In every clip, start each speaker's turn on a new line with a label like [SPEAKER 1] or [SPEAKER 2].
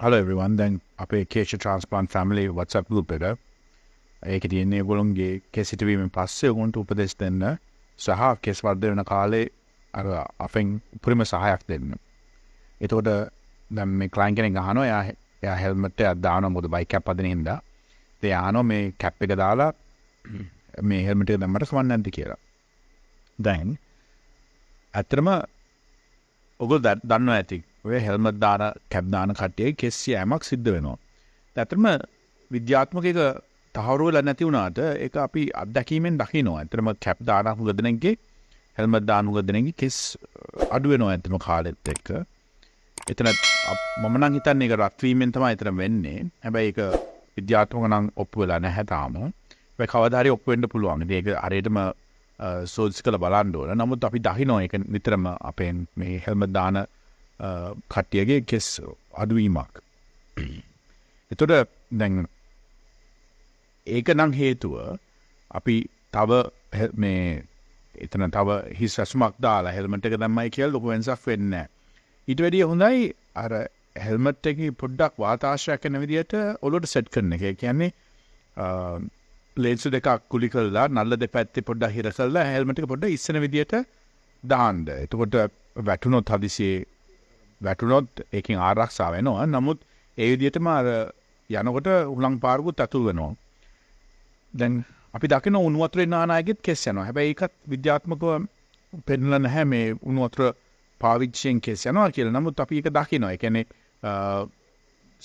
[SPEAKER 1] Hello everyone. දැන් අපේ keshatransplant family WhatsApp group එක ඒකේ තියෙන ඒගොල්ලන්ගේ කෙස් හිටවීමෙන් පස්සේ උන්ට උපදෙස් දෙන්න සහ කෙස් වර්ධනය වෙන කාලේ අර අපෙන් උපරිම සහායක් දෙන්න. එතකොට දැන් මේ ක්ලයන්ට් කෙනෙක් අහනවා එයා හෙල්මට් එකක් දානවා මොකද බයික් කැප් අදින හින්දා. ඒ අහනවා මේ කැප් එක දාලා මේ හෙල්මට් එක දැම්මට කමක් නැද්ද කියලා. දැන් ඇත්තටම ඔයගොල්ලෝ දන්නවා ඇති ඔය හෙල්මට් දාන කැප් දාන කට්ටියගේ කෙස් යෑමක් සිද්ධ වෙනවා. ඇත්තටම විද්‍යාත්මක එක තහවුරු වෙලා නැති වුණාට ඒක අපි අත්දැකීමෙන් දකිනවා. ඇත්තටම කැප් දාන හුඟ දෙනෙක්ගේ හෙල්මට් දාන හුඟ දෙනෙක්ගේ කෙස් අඩු වෙනවා ඇත්තටම කාලෙත් එක්ක. එතන මම නම් හිතන්නේ ඒක රත් වීමෙන් තමයි එතන වෙන්නේ. හැබැයි ඒක විද්‍යාත්මක නම් ඔප්පු වෙලා නැහැ තාම. ඒක කවදා හරි ඔප්පු වෙන්න පුළුවන්. ඉතින් ඒක හරියටම සෝල්ස් කරලා බලන්න ඕන. නමුත් අපි දකිනවා ඒක නිතරම අපෙන් මේ හෙල්මට් දාන කට්ටියගේ කෙස් අඩුවීමක්. එතකොට දැන් ඒක නම් හේතුව අපි තව මේ එතන තව හිස් රැසුමක් දාලා හෙල්මට් එක දැම්මයි කියලා ලොකු වෙනසක් වෙන්නේ නැහැ. ඊට වැඩිය හොඳයි අර හෙල්මට් එකේ පොඩ්ඩක් වාතාශ්‍රයක් කරන විදිහට ඔලුවට සෙට් කරන එක. ඒ කියන්නේ ලේන්ස් දෙකක් කුලි කරලා නල්ල දෙපැත්තේ පොඩ්ඩක් හිර කරලා හෙල්මට් එක පොඩ්ඩක් ඉස්සෙන විදිහට දාන්න. එතකොට වැටුනොත් හදිසියේ වැටුනොත් ඒකෙන් ආරක්ෂා වෙනවා. නමුත් ඒ විදිහටම අර යනකොට උලං පාරුකුත් අතුල් වෙනවා. දැන් අපි දකින උණු වතුරේ නාන අයගෙත් කෙස් යනවා. හැබැයි ඒකත් විද්‍යාත්මකව පෙන්නලා නැහැ මේ උණු වතුර පාවිච්චියෙන් කෙස් යනවා කියලා. නමුත් අපි ඒක දකිනවා. ඒ කියන්නේ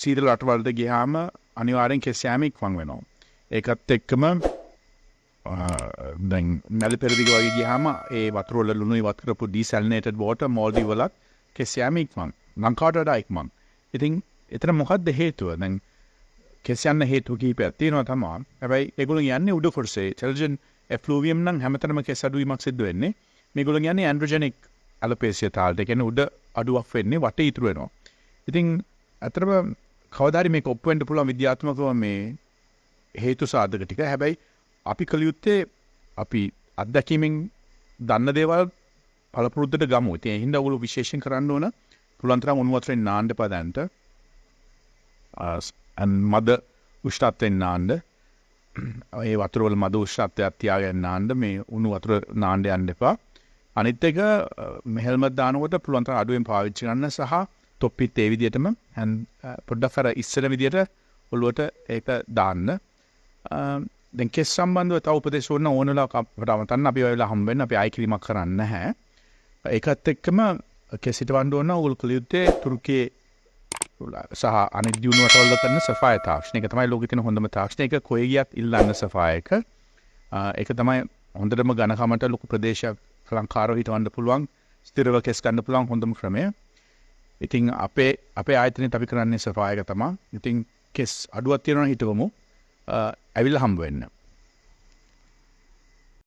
[SPEAKER 1] සීතල රටවලට ගියාම අනිවාර්යෙන් කෙස් යෑම ඉක්මන් වෙනවා. ඒකත් එක්කම දැන් නැල පෙරදිග වගේ ගියාම ඒ වතුර වල ලුණු ඉවත් කරපු ඩිසැලිනේටඩ් වෝටර් මෝල්ඩි වලත් කෙස් යෑම ඉක්මන්. ලංකාවට වඩා ඉක්මන්. ඉතින් එතන මොකක්ද හේතුව? දැන් කෙස් යන්න හේතු කීපයක් තියෙනවා තමයි. හැබැයි ඒගොල්ලෝ යන්නේ උඩ කොටසේ. ටෙලජන් එෆ්ලූවියම් නම් හැමතැනම කෙස් අඩුවීමක් සිද්ධ වෙන්නේ. මේගොල්ලෝ යන්නේ ඇන්ඩ්‍රොජෙනික් ඇලොපේසියා තාලට. ඒ කියන්නේ උඩ අඩුවක් වෙන්නේ වටේ ඉතුරු වෙනවා. ඉතින් අතරම කවදා හරි මේක ඔප්පු වෙන්න පුළුවන් විද්‍යාත්මකව මේ හේතු සාධක ටික. හැබැයි අපි කළ යුත්තේ අපි අත්දැකීමෙන් දන්න දේවල් පළපුරුද්දට ගමු. ඉතින් ඒ හින්දා ඔයගොල්ලෝ විශේෂයෙන් කරන්න ඕන පුළුවන් තරම් උණු වතුරෙන් නාන්න එපා දැන්ට. මද උෂ්ණත්වයෙන් නාන්න. ඒ වතුර වල මද උෂ්ණත්වයක් තියාගෙන නාන්න. මේ උණු වතුර නාන්න යන්න එපා. අනිත් එක හෙල්මට් දානකොට පුළුවන් තරම් අඩුවෙන් පාවිච්චි කරන්න සහ තොප්පිත් ඒ විදිහටම පොඩ්ඩක් අර ඉස්සර විදිහට ඔළුවට ඒක දාන්න. දැන් කෙස් සම්බන්ධව තව උපදේශ ඕන වෙලාවක අපිට අමතන්න අපි ඔය වෙලාව හම්බ වෙන්න අපි ආයි කිරීමක් කරන්නේ නැහැ. ඒකත් එක්කම කෙස් හිටවන්න ඕන ඕගොල්ලෝ කළ යුත්තේ තුර්කියේ සහ අනිත් දියුණු රටවල කරන සෆායර් තාක්ෂණය. ඒක තමයි ලෝකෙ තියෙන හොඳම තාක්ෂණය. ඒක කොහේ ගියත් ඉල්ලන්න සෆායර් එක. ඒක තමයි හොඳටම ඝනකමට ලොකු ප්‍රදේශයක් ලංකාවේ හිටවන්න පුළුවන් ස්ථිරව කෙස් ගන්න පුළුවන් හොඳම ක්‍රමය. ඉතින් අපේ ආයතනයේත් අපි කරන්නේ සෆායර් එක තමයි. ඉතින් කෙස් අඩුවක් තියෙනවා හිටවමු. ඇවිල්ලා හම්බ වෙන්න.